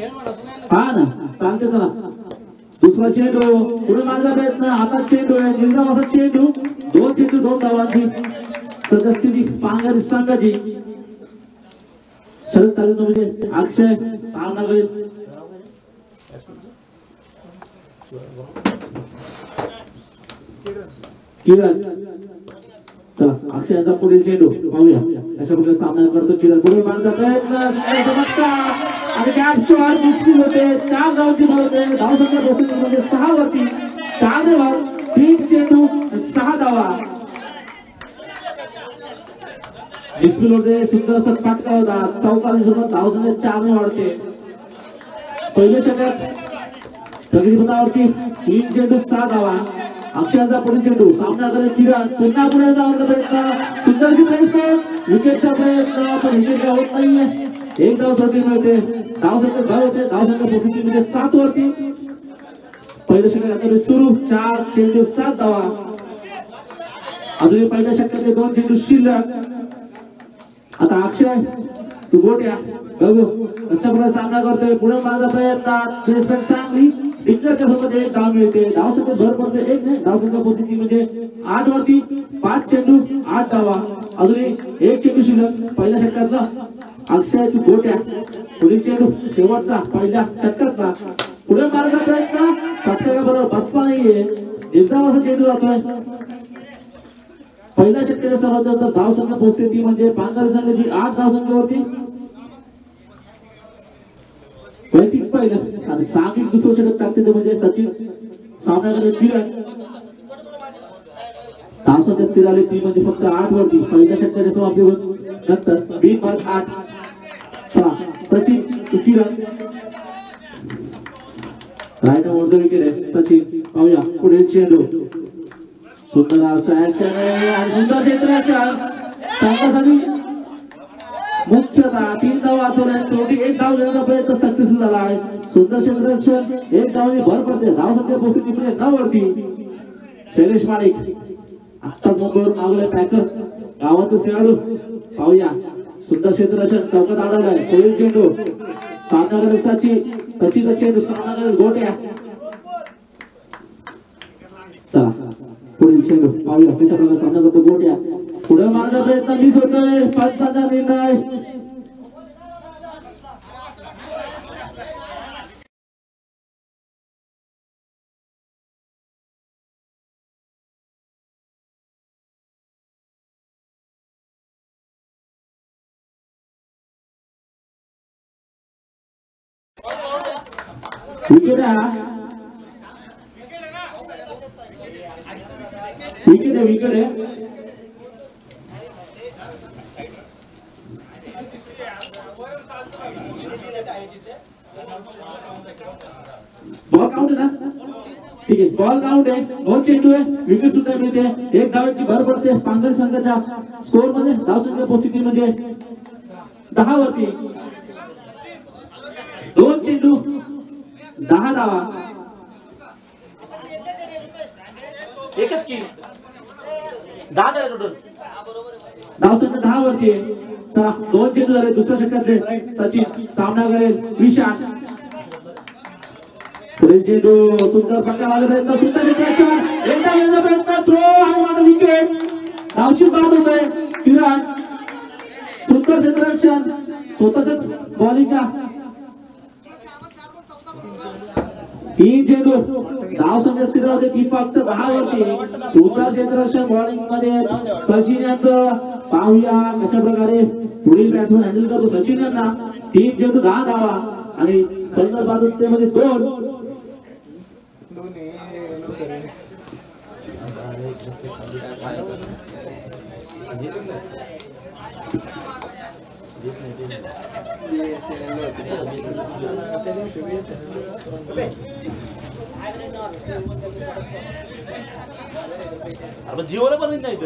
हा ना चालते चला दुसरा चेंडू पुढे मारण्याचा प्रयत्न आता चेंडू आहे निर्धावाचा चेंडू दोन चेंडू दोन धावांची सदस्थिती पांगारी संघाची शरद तालुका म्हणजे अक्षय सामना करेल किरण चला अक्षयाचा पुढील चेंडू पाहूया अशा प्रकारे सामना करतो किरण पुढे मारण्याचा प्रयत्न आणि गॅप शॉट मुश्किल होते 4 धावांची बॉल होते धावसंख्या म्हणजे 6 वरती 4 धावा 3 चेंडू 6 धावा मिसफिल होते सुंदर असा फटका होता 44 सोबत धावसंख्या 4 ने वाढते पहिल्या षटकात दगडीपथावरती 3 चेंडू 6 धावा अक्षयाचा पुढील चेंडू सामना करेल किरण पुन्हा पुढे जाण्याचा प्रयत्न सुंदरशी प्लेसमेंट विकेटचा प्रयत्न पण विकेट होत नाहीये एक धाव सोडली मिळते धावसंख्या भर होते धावसंख्या पोहोचली म्हणजे 7 वरती पहिल्या षटकात सुरू 4 चेंडू 7 धावा अजून पहिल्या षटकातले 2 चेंडू शिल्लक आता अक्षय तू गोट्या बघू कशा प्रकारे सामना करतोय पुढे मारण्याचा प्रयत्न प्लेसमेंट चांगली डिक्लेअर सोबत एक धाव मिळते धावसंख्या भर पडते एक नाही धावसंख्या पोहोचली म्हणजे 8 वरती 5 चेंडू 8 धावा अजून एक चेंडू शिल्लक पहिल्या षटकातला अक्षयाची गोट्या पुढील चेंडू शेवटचा पहिल्या षटकातला पुढे मारण्याचा प्रयत्न षटकाबरोबर बसला नाहीये निर्धावाचा चेंडू जातोय पहिल्या षटकाच्या सर्वात धावसंख्या पोहोचते ती म्हणजे पांगारी संघाची 8 धावसंख्येवरती वैयक्तिक पहिलं आणि सांघिक दुसरं षटक टाकते ते म्हणजे सचिन सामन्याकडे किरण धावसंख्या स्थिर आली ती म्हणजे फक्त 8 वरती पहिल्या षटकाच्या समाप्ती नंतर बिनबाद 8 चला सचिन किरण राईट ओव्हर द विकेट आहे सचिन पाहूया पुढे चेंडू सुंदर असं ऍक्शन आहे आणि सुंदर क्षेत्राच्या संघासाठी मुख्यतः 3 धाव वाचवल्या शेवटी 1 धाव घेण्याचा प्रयत्न सक्सेसफुल झाला आहे सुंदर क्षेत्ररक्षण 1 धावनी भर पडते धावसंख्या पोहोचली तिकडे 9 वरती शैलेश माणिक आत्ताच मुंबईवरून आलेले पॅकर गावातच खेळाडू पाहूया सुंदर क्षेत्ररक्षण चौकात आढळलाय पुढील चेंडू सामना सचिन चेंडू सामना करेल गोट्या चला पुढील चेंडू पाहूया कशा प्रकारे सामना करतो गोट्या पुढे मारण्याचा प्रयत्न मिस होतोय पंचांचा निर्णय विकेट आहे बॉल काउंट है ना ठीक है बॉल काउंट है बहुत चेंडू है विकेट सुद्धा मिळते एक धावाची भर पडते पांगरी संघाच्या स्कोर मध्ये धावसंख्या पोहोचली म्हणजे 10 वरती 2 चेंडू 10 धावा एकच की 10 झाले टोटल धावसंख्या 10 वरती आहे चला 2 चेंडू झाले दुसऱ्या षटकातले सचिन सामना करेल विशाल पुढील चेंडू सुंदर फटका मारला प्रयत्न सुंदर क्षेत्राचा एकदा येण्याचा प्रयत्न थ्रो आणि मात्र विकेट धावची बाद होते किरण सुंदर क्षेत्ररक्षण स्वतःच बॉलिंगच्या 3 चेंडू धावसंख्या स्थिर होते ती फक्त 10 वरती सुंदर क्षेत्ररक्षण बॉलिंग मध्ये सचिन यांचं पाहूया कशा प्रकारे पुढील बॅट्समन हँडल करतो सचिन यांना 3 चेंडू 10 धावा आणि पहिल्या बाजूत मध्ये 2 जीवला पण नाही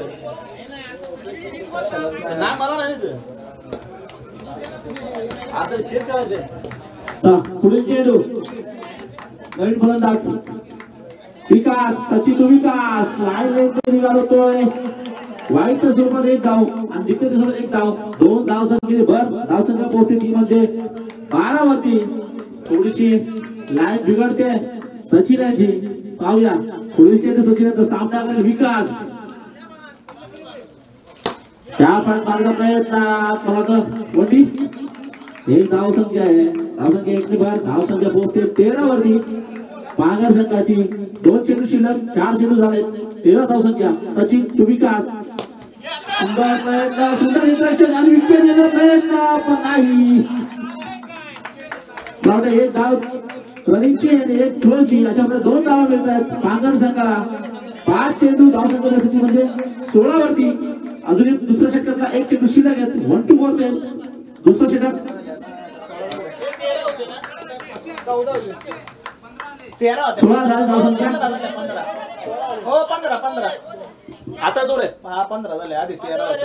ना मला नाही आता तेच करायचंय पुढील चेंडू नवीन फलंदाज विकास सचिन विकास लाईन होतोय वाईट स्वरूपात 1 धाव आणि डिक्लेअर स्वरूपात 1 धाव 2 धाव संख्येने भर धावसंख्या पोहोचते ती म्हणजे 12 वरती थोडीशी लाईन बिघडते सचिनाची पाहूया पुढील चेंडू सचिनाचा सामना करेल विकास त्या मार्ग प्रयत्न मला वाटतं वंडी एक धाव संख्या आहे धाव संख्या 1 बार धाव संख्या पोहोचते 13 वरती पांगर संघाची 2 चेंडू शिल्लक 4 चेंडू झाले 13 धाव संख्या सचिन टू विकास सुंदर प्रयत्न सुंदर इंटरॅक्शन आणि विकेट घेण्याचा प्रयत्न पण नाही मला एक धाव रनिंगची आणि एक थ्रोची अशा प्रकारे 2 धावा मिळतात पांगर संघाला 5 चेंडू धाव संख्या म्हणजे 16 वरती अजून एक दुसऱ्या षटकातला एक चेंडू शिल्लक आहे 1 टू बॉसेल दुसरा षटक 16 धाव संख्या हो 15 आता दूर आहेत 15 झाले आधी 13 होते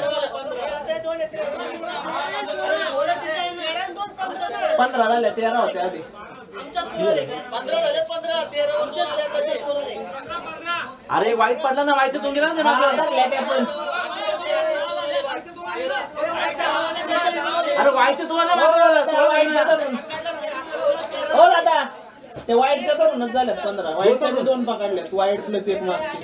15 झाले 13 होते आधी 15 झाले 15 13 अरे वाईट पडला ना वाईट तोंड गेला ना अरे वाईट तुम्हाला हो दादा ते वाईट करूनच झाले 15 वाईट 2 पकडले वाईट प्लस 1 मागची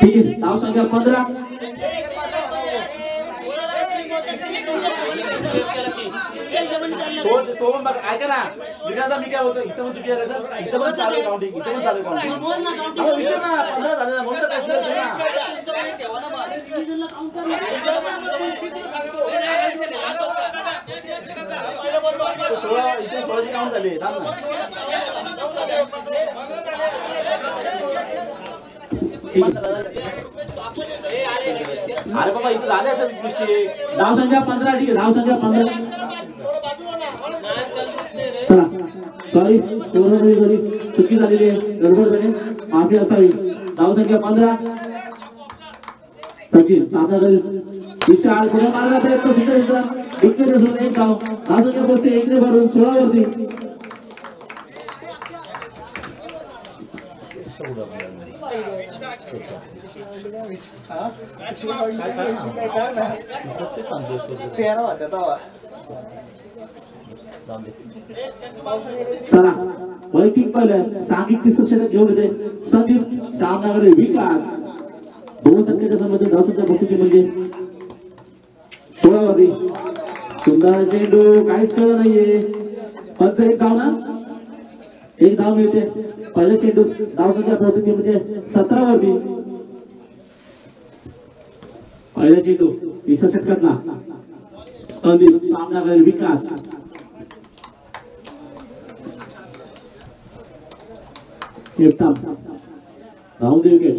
ठीक आहे धाव संख्या 15 तो बघ ऐका ना विकासा मी काय होतो इथं पण चुकी आहे सर इथं पण चालू काउंटिंग इथं पण चालू काउंटिंग आपण विषय ना 15 झाले ना म्हणून काय तो 16 इथे 16 काउंट झाले थांब ना अरे बाबा इथे झाले असेल मिस्टेक धाव संख्या 15 ठीक आहे धाव संख्या 15 चला सॉरी स्कोरमध्ये जरी चुकी झालेली आहे गडबड झाली माफी असावी धाव संख्या 15 सचिन सामना करेल विशाल पुढे मारला प्रयत्न सुद्धा विकेट सोडून एक धाव धाव संख्या पोहोचते 1 ने भरून 16 वरती चला वैयक्तिक पहिलं सांघिक तिसरं षटक घेऊन येते संदीप सामनाकडे विकास 2 संख्येच्या संबंधित धाव संख्या पोहोचते म्हणजे 16 वरती सुंदर चेंडू काहीच कळलं नाहीये पंच एक धाव ना एक धाव मिळते पहिलं चेंडू धाव संख्या पोहोचते म्हणजे 17 वरती पहिला चेंडू तिसऱ्या षटकातला संदीप सामना करेल विकास एकटा धाव दे विकेट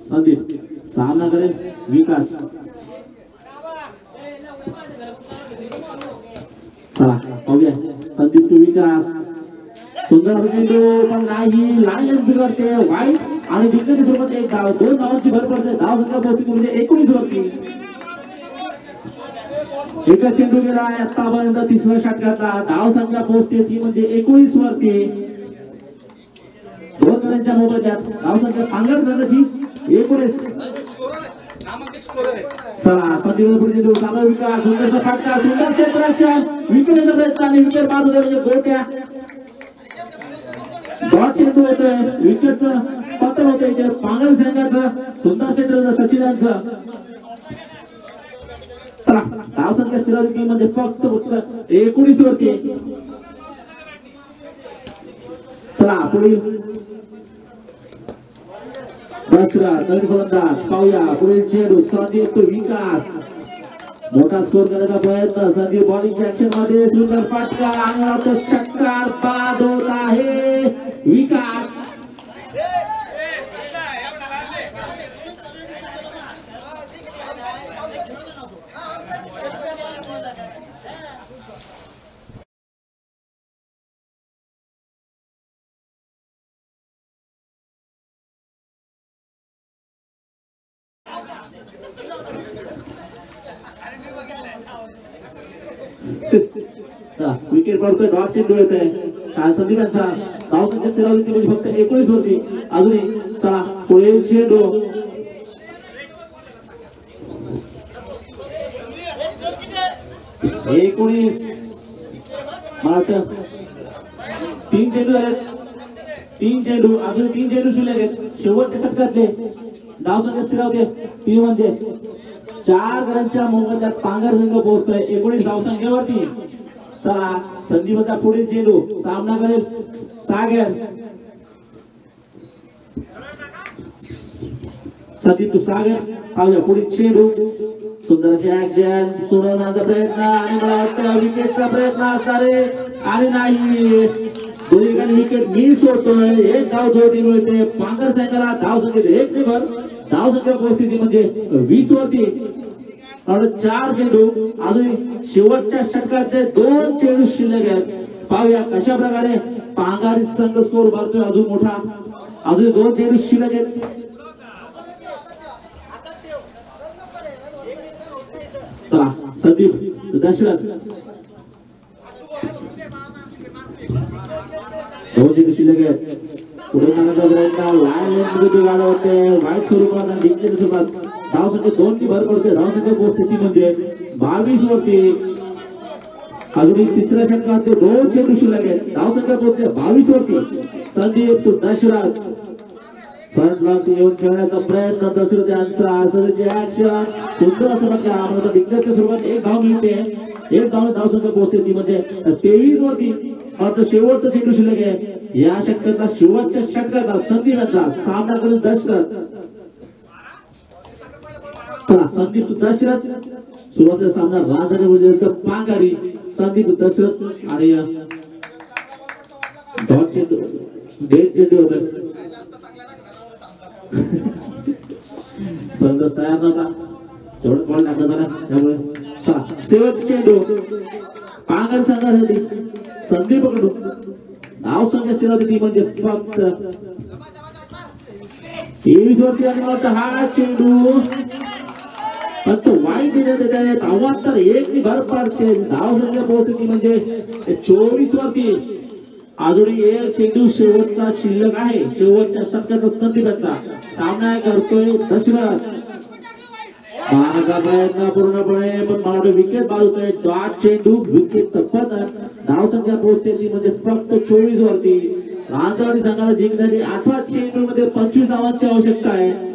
संदीप सामना करेल विकास चला पाहूया संदीप टू विकास सुंदर चेंडू पण नाही लाईन बिघडते वाईट आणि विकेट सोबत एक धाव 2 धावांची भर पडते धाव संख्या पोहोचते म्हणजे 19 वरती एका चेंडू गेला आतापर्यंत तिसऱ्या षटकातला धाव संख्या पोहोचते ती म्हणजे 19 वरती 2 गड्यांच्या मोबदल्यात धाव संख्या पांगर झाल्याची 19 चला संदीप पुढे चांगला विकास सुंदरचा फटका सुंदर क्षेत्राच्या विकेटचा प्रयत्न आणि विकेट बाद होते म्हणजे गोट्या डॉट चेंडू होतोय विकेटचं पतन होतं इथे पांगल संघाचं सुंदर क्षेत्र सचिनांचं चला धाव संख्या स्थिर होती म्हणजे फक्त 19 वरती चला पुढील फलंदाज पाहूया पुढील चेंडू संदीप तो विकास मोठा स्कोर करण्याचा प्रयत्न संदीप बॉलिंगच्या ऍक्शन मध्ये सुंदर फटका आणि षटकार बाद होत आहे विकास विकेट पडतोय डॉट चेंडू येत आहे संदीपांचा धाव संख्या स्थिर होती म्हणजे फक्त 19 वरती अजूनही चला पुढील चेंडू एकोणीस मला वाटतं 3 चेंडू झाले, 3 चेंडू, अजून 3 चेंडू शिल्लक आहेत. शेवटच्या षटकातले धावसंख्या स्थिरावते ती म्हणजे 4 गडांच्या मोबदल्यात पांघर संघ पोहोचतोय 19 धावसंख्येवरती. चला संदीपचा पुढील चेंडू सामना करेल सागर. संदीप सागर पाहूया पुढील चेंडू. सुंदर अशी ऍक्शन, सोडवण्याचा प्रयत्न आणि मला वाटतं विकेटचा प्रयत्न असणार आहे आणि नाही, दोन्ही विकेट मिस होतोय. एक धाव जोडी मिळते पांघर संघाला. धावसंख्येत 1 ने भर, धावसंख्या परिस्थिती म्हणजे 20 वरती. 4 चेंडू, अजून शेवटच्या षटकातले 2 चेंडू शिल्लक आहेत. पाहूया कशा प्रकारे पांघर संघ स्कोर भरतोय. अजून मोठा, अजून 2 चेंडू शिल्लक आहेत. चला संदीप दशरथ 2 चेंडू शिल्लक आहेत. पुढे जाण्याचा प्रयत्न लाईन गाडा होते वाईट स्वरूपात आणि जिंकण्याच्या स्वरूपात. धावसंख्या 2 ची भर पडते. धावसंख्या पोहोचते म्हणजे 22 वरती. अजून तिसऱ्या षटकात 2 चेंडू शिल्लक आहेत. धावसंख्या पोहोचते 22 वरती. संदीप दशरथ फ्रंट लाईन येऊन खेळण्याचा प्रयत्न. दशरथ यांचा सध्याची ऍक्शन सुंदर असं म्हणजे आम्हाला जिंकण्याच्या स्वरूपात 1 धाव मिळते. 1 धाव धावसंख्या पोहोचते ती म्हणजे 23 वरती. मात्र शेवटचा चेंडू शिल्लक आहे. या षटकाचा शेवटच्या षटकाचा संदीप यांचा सामना करेल दशरथ. संदीप दशरथ सुरुवातीला सामना राजधानी पांगारी. संदीप दशरथ आणि डॉट चेंडू 1.5 चेंडू होत तयार नव्हता. तेवढं बॉल टाकला झाला त्यामुळे शेवटचे चेंडू पांगारी संघासाठी संदीपकडून. धाव संख्या स्थिर होती ती म्हणजे फक्त 23 वरती. आणि मला हा चेंडू वाईट देण्यात येत आहे. धावात तर 1 ने भर पडते. धाव संख्या पोहोचते म्हणजे 24 वरती. अजूनही 1 चेंडू शेवटचा शिल्लक आहे. शेवटच्या षटकाचा संदीपचा सामना करतोय दशरथ. मारण्याचा प्रयत्न पूर्णपणे पण मला विकेट बाजूतोय. डॉट चेंडू विकेट पतन. धाव संख्या पोहोचते ती म्हणजे फक्त 24 वरती. राजवाडी संघाला जिंकण्यासाठी 8व्या चेंडू मध्ये 25 धावांची आवश्यकता आहे.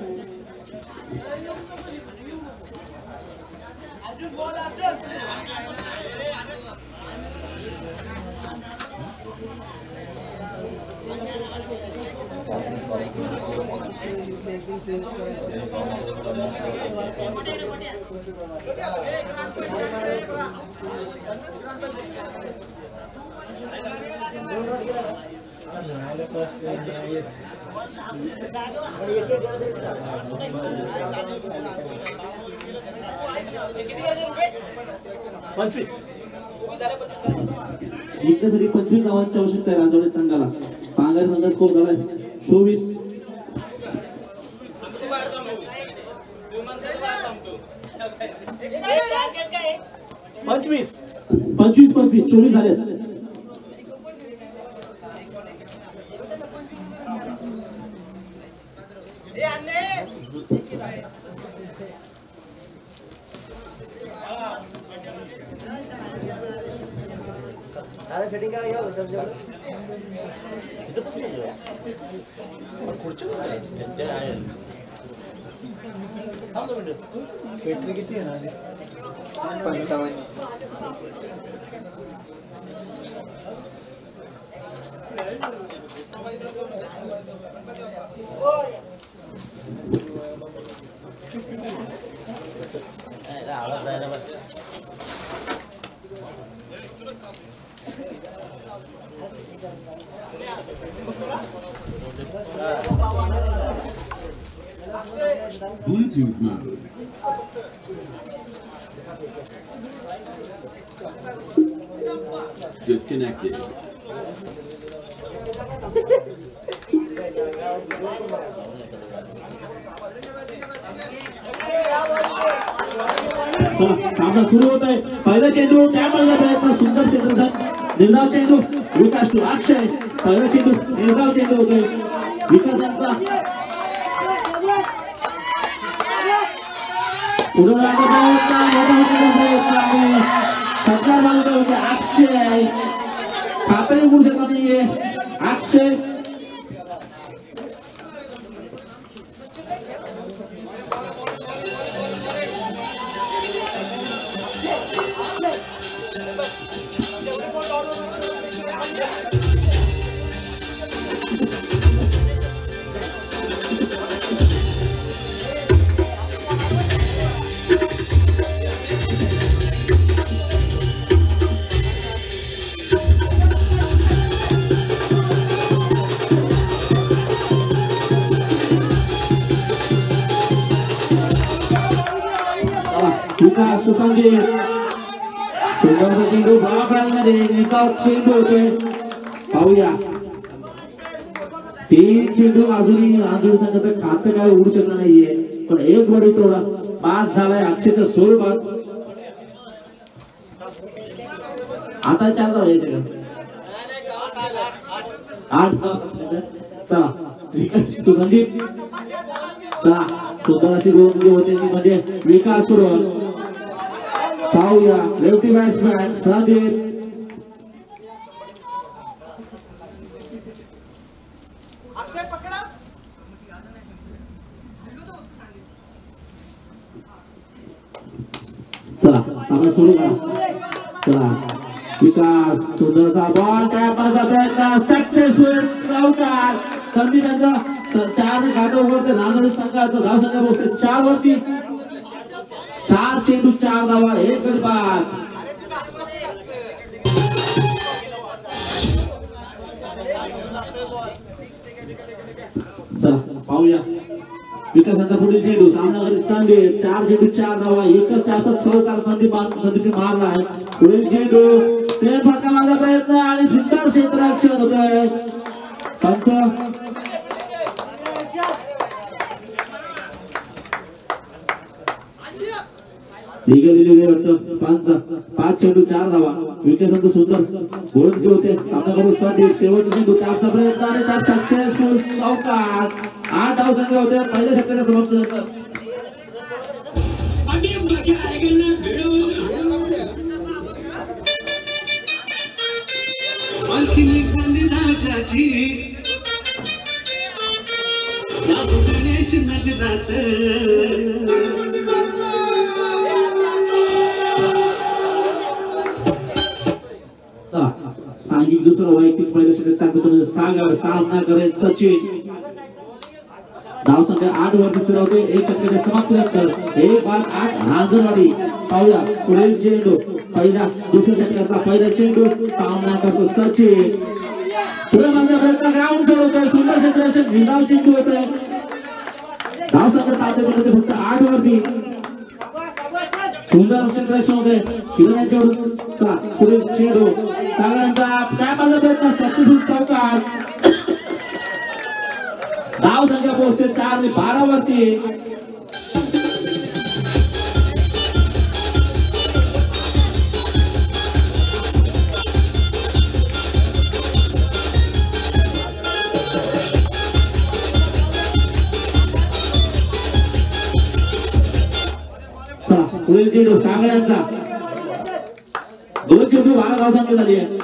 जिंकण्यासाठी 25 धावांची आवश्यकता आहे राजवाडी संघाला. पांगारी संघाचा स्कोर झालाय 24. 24 झाले. सेटिंग करायला किती आहे ना 55. Bluetooth mode. Disconnected. सामना सुरू होत आहे. पहिला चेंडू त्यामध्ये प्रयत्न सुंदर क्षेत्ररक्षण. निर्धाव चेंडू विकास टू अक्षय. पहिला चेंडू निर्धाव चेंडू होतोय विकासांचा. अक्षय उडू शकला नाहीये अक्षय विकास सुसंगी चेंडू बॉलमध्ये निकाल चेंडू होते पाहूया 3 चेंडू अजूनही राजूर संघाचं खातं काय उडू शकलं नाहीये पण एक बडी तोडा बाद झालाय अक्षयच्या स्वरूपात आता 4 धावा यायचे का 8 चला विकास सुसंगी चला सुंदर अशी गोलंदाजी होते ती म्हणजे विकास सुरवल पाहूया लेफ्टी बॅट्समॅन संदीप चला सामना सुरू करा चला विकास सुंदरसा बॉल टॅप करण्याचा सक्सेसफुल चौकार संदीप यांचा 4 घाटो वरती नांदेड संघाचा धाव संख्या पोहोचते 4 वरती 4 चेंडू 4 धावा 1 गडी बाद चला पाहूया विकासाचा पुढील चेंडू सामना करीत संदीप 4 चेंडू 4 धावा एकच त्याचा चौकार संदीपने मारला आहे पुढील चेंडू सेम फटका मारण्याचा प्रयत्न आणि सुंदर क्षेत्ररक्षण होतोय पंच लीगली वाटतं 5 चेंडू 4 धावा विकेटचा सुंदर गोलंदाजी होते सामना करून संदीप शेवटचा चेंडू त्याचा प्रयत्न आणि त्यात सक्सेसफुल चौकार 8 धाव संख्या होते पहिल्या षटकाच्या समाप्तीनंतर सांघिक दुसरं वैयक्तिक पहिल्या षटकात सागर सामना करेल सचिन धाव संख्या 8 वरती स्थिरावते 1 षटकाच्या समाप्तीनंतर 1 बाद 8 रांजणवाडी पाहूया पुढील चेंडू दुसऱ्या षटकाचा पहिला चेंडू सामना करतो सचिन पुढे माझा प्रयत्न ग्राउंड सोडवतोय सुंदर क्षेत्ररक्षण निदाव चेंडू होतोय धाव संख्या साधे फक्त 8 वरती सुंदर क्षेत्ररक्षण होते किरणाच्यावरून पुढील चेंडू सगळ्यांचा काय माझा प्रयत्न सक्सेसफुल चौकार धाव संख्या पोहोचते 4 आणि 12 वरती पुढील चेंडू सागळ्यांचा 2 चेंडू 12 धाव संख्या झाली आहे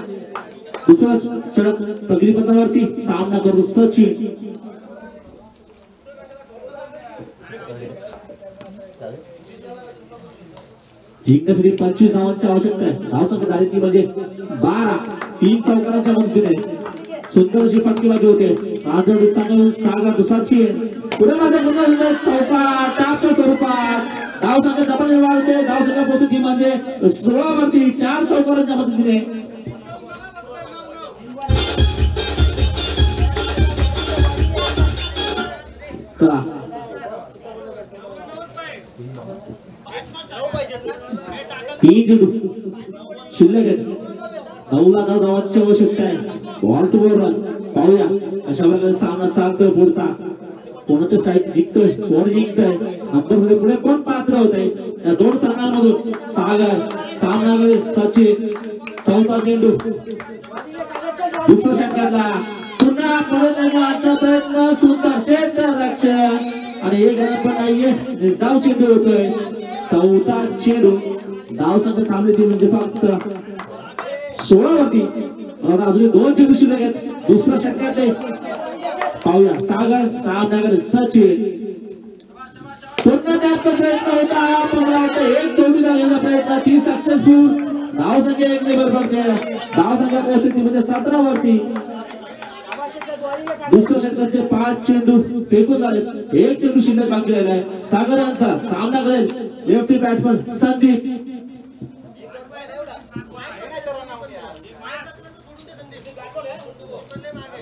दुसरा षटक प्रगतीपथावरती सामना करतो सचिन जिंकण्यासाठी 25 धावांची आवश्यकता आहे धाव संख्या झाली ती म्हणजे 12 3 चौकारांच्या मदतीने सुंदर अशी फटकेबाजी होते राजवाडी सागर सचिन पुढे माझ्या चौका टापच्या स्वरूपात धाव संख्या दबाने वाढते धाव संख्या पोहोचती म्हणजे 16 वरती 4 चौकारांच्या मदतीने चला 3 चेंडू शिल्लक आहेत 9 धावांची आवश्यकता आहे बॉल टू बॉल रन पाहूया अशा प्रकारे सामना चालतोय पुढचा कोणाचं स्ट्राईक जिंकतोय कोण जिंकतोय नंतर मध्ये पुढे कोण पात्र होतंय या 2 संघांमधून सागर सामना करेल सचिन चौथा चेंडू दुसऱ्या षटकातला पुन्हा परत येण्याचा प्रयत्न सुंदर क्षेत्ररक्षण आणि एक गणन पण नाहीये धाव चेंडू होतोय चौथा चेंडू धाव संख्या थांबली ती म्हणजे फक्त 16 वरती मला अजून 2 चेंडू शिल्लक आहेत दुसऱ्या षटकातले पाहूया सागर सामनागर सचिन पूर्ण त्याचा प्रयत्न होता पण मला वाटतं एक चौडी झालेला प्रयत्न ती सक्सेसफुल धावसंख्या 1 वर पडते धावसंख्या पोहोचली म्हणजे 17 वरती दुसऱ्या षटकातले 5 चेंडू फेकून झाले एक चेंडू शिल्लक बाकी राहिला आहे सागर यांचा सामना करेल लेफ्टी बॅट्समन संदीप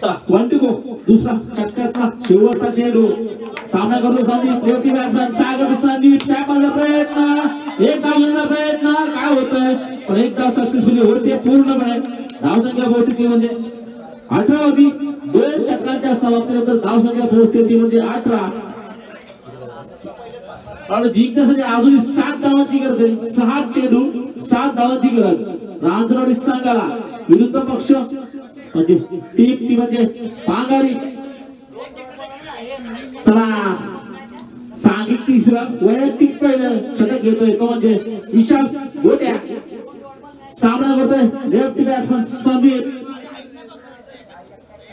चला 1 टू गो दुसरा षटकातला शेवटचा चेंडू सामना करतो संदीप लेफ्टी बॅट्समन सागर संदीप टॅकलचा प्रयत्न एक धाव घेण्याचा प्रयत्न काय होतंय पण एकदा सक्सेसफुली होते पूर्णपणे धावसंख्या पोहोचते म्हणजे 18 होती 2 षटकांच्या समाप्तीनंतर धावसंख्या पोहोचते ती म्हणजे 18 आणि जिंकण्यासाठी अजून 7 धावांची गरज आहे 6 चेंडू 7 धावांची गरज रांजणवाडी संघाला विरुद्ध पक्ष म्हणजे टीम म्हणजे पांगारी चला सांगितलं तिसरं वैयक्तिक पहिलं षटक घेतोय तो म्हणजे विशाल गोट्या सामना करतोय लेफ्ट बॅट्समन समीर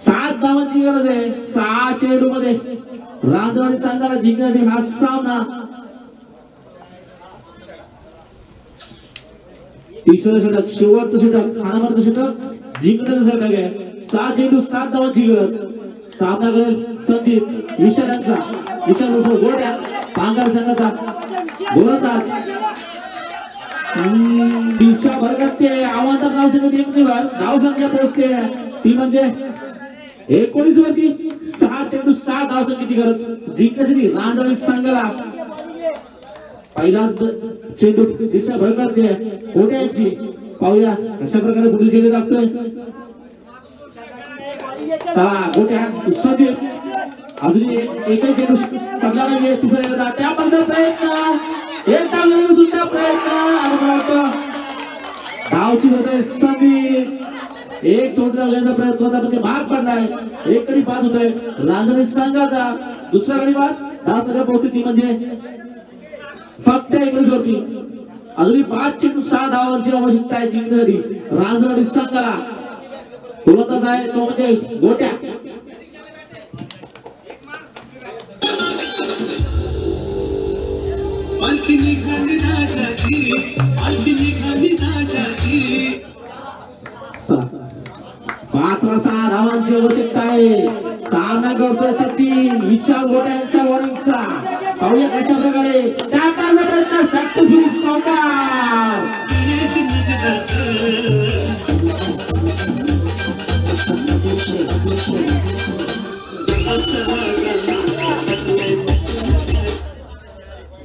7 धावांची गरज आहे 6 चेंडू मध्ये रांजणवाडी संघाला जिंकण्यासाठी हा सामना तिसरं षटक शेवटचं षटक खानावरचं षटक जिंकण्याचं षटक आहे 6 चेंडू 7 धावांची गरज सामना करेल संदीप विशाल यांचा विशाल उठो गोड्या पांगार संघाचा गोलंदाज दिशा भरगटते आव्हानात्मक धावसंख्या 1 वर धावसंख्या पोहोचते ती म्हणजे 19 वरती 6 चेंडू 7 धावसंख्येची गरज जिंकण्यासाठी रांजणवाडी संघाला पहिला चेंडू दिशा भरगटते गोट्याची पाहूया कशा प्रकारे पुढील चेंडू टाकतोय चला गोट्या संदीप अजून एकही चेंडू पडला नाही तिसरा त्यापर्यंत प्रयत्न एक डाव सुद्धा प्रयत्न आणि धावची होते संदीप एक चोंडा घेण्याचा प्रयत्न होता पण ते भाग पडलाय एक कडे बाद होतोय रांजणवाडी संघाचा दुसरा कडे बाद धावसंख्या पोहोचली म्हणजे फक्त 19 होती अजून 5 चेंडू 6 धावांची आवश्यकता आहे जिंकण्यासाठी रांजणवाडी संघाला गोलंदाज आहे तो म्हणजे गोट्या पाचला 6 धावांची आवश्यकता आहे सामना करतोय सचिन विशाल गोट्यांच्या वॉर्निंगचा पाहूया कशा प्रकारे त्या प्रयत्न सक्सेसफुल चौकार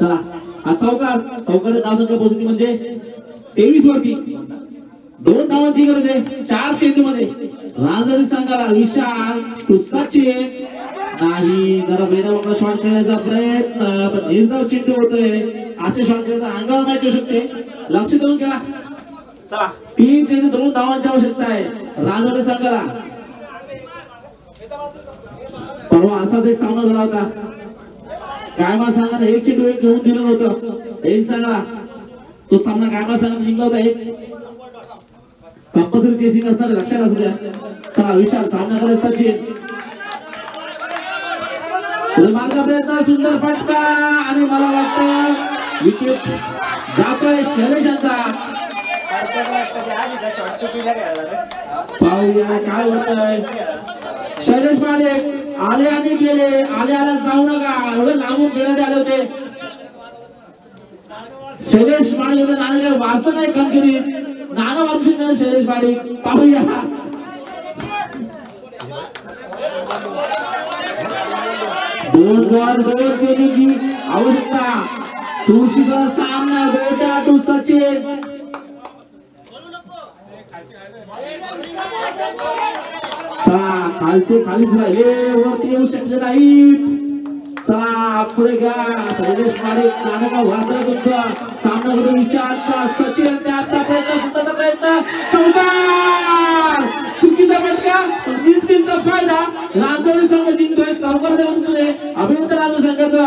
चला हा चौकार धावसंख्या पोहोचली म्हणजे 23 वरती 2 धावांची गरज आहे 4 चेंडू मध्ये रांजणवाडी संघाला विशाल टू सचिन नाही जरा बेदाबाला शॉट खेळण्याचा प्रयत्न पण निर्धाव चेंडू होतोय असे शॉट खेळता अंगावर मॅच होऊ शकते लक्ष देऊन खेळा चला 3 चेंडू 2 धावांची आवश्यकता आहे रांजणवाडी संघाला परवा असाच एक सामना झाला होता कायमा संघाने 1 चेंडू 1 घेऊन दिलं होतं एक संघाला तो सामना कायमा संघाने जिंकला होता 1 कंपल्सरी चेसिंग असणार लक्षात असू द्या चला विशाल सामना करेल सचिन मार्ग प्रयत्न सुंदर फटका आणि मला वाटतं विकेट जातोय शैलेश यांचा पाहूया काय होतंय शैलेश मालिक आले आणि गेले आले जाऊ नका एवढे लांबून गेले आले होते शैलेश मालिक नाणे काय वाचत नाही कामगिरी नाना वाचू शकणार शैलेश मालिक पाहूया दोन चेंडूची आवश्यकता तुळशीचा सामना गोट्या टू सचिन खालचे खालीच राहिले वरती येऊ शकले नाही चला पुढे घ्या शैलेश मालिक नानका वाचला तुमचा सामना करून विचारचा सचिन त्याचा प्रयत्न चौकार चुकीचा फटका 20 मिनिटचा फायदा रांजणवाडी संघ जिंकतोय चौकार अभिनंदन रांजणवाडी संघाचा